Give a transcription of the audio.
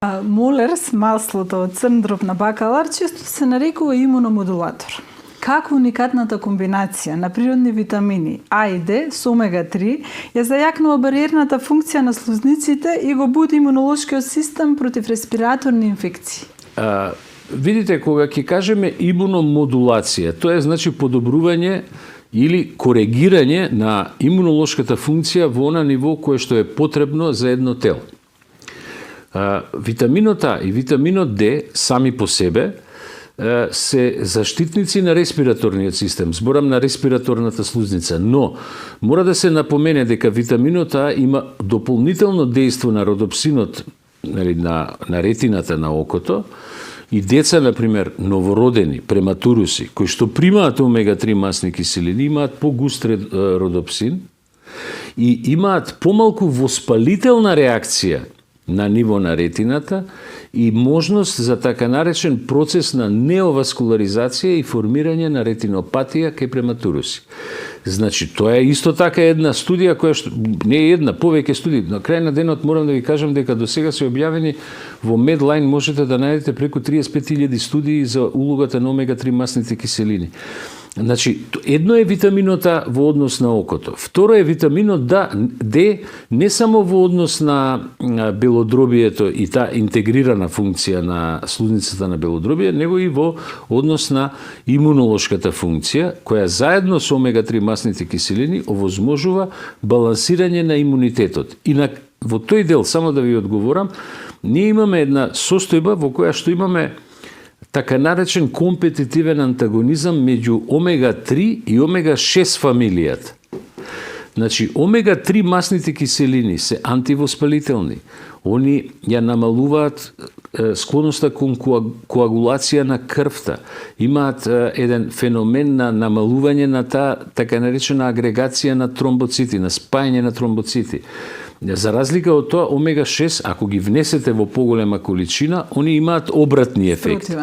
Молерс, маслото од црн дроб на бакалар, често се нарекува имуномодулатор. Како уникатната комбинација на природни витамини А и Д со омега-3 ја зајакнува бариерната функција на слузниците и го буди имунолошкиот систем против респираторни инфекции? Видите, кога ќе кажеме имуномодулација, тоа е значи подобрување или коригирање на имунолошката функција во она ниво кое што е потребно за едно тело. Витаминот А и витаминот Д сами по себе се заштитници на респираторниот систем, зборам на респираторната слузница, но мора да се напомене дека витаминот А има дополнително дејство на родопсинот, на ретината на окото, и деца, например, новородени, прематуруси, кои што примаат омега-3 масни киселини, имаат погуст родопсин и имаат помалку воспалителна реакција на ниво на ретината и можност за така наречен процес на неоваскуларизација и формирање на ретинопатија кај прематуруси. Значи, тоа е исто така една студија која што не е една, повеќе студии. На крај на денот морам да ви кажам дека до сега се објавени во Medline, можете да најдете преку 35.000 студии за улогата на омега-3 масните киселини. Значи, едно е витаминот А во однос на окото. Второ е витаминот Д не само во однос на белодробието и таа интегрирана функција на слузницата на белодробие, него и во однос на имунолошката функција, која заедно со омега-3 масните киселини овозможува балансирање на имунитетот. И во тој дел, само да ви одговорам, ние имаме една состојба во која што имаме така наречен компетитивен антагонизам меѓу омега-3 и омега-6 фамилијата. Значи, омега-3 масните киселини се антивоспалителни. Они ја намалуваат склоноста кон коагулација на крвта. Имаат еден феномен на намалување на таа така наречена агрегација на тромбоцити, на спајање на тромбоцити. За разлика од тоа, омега-6, ако ги внесете во поголема количина, они имаат обратни ефекти.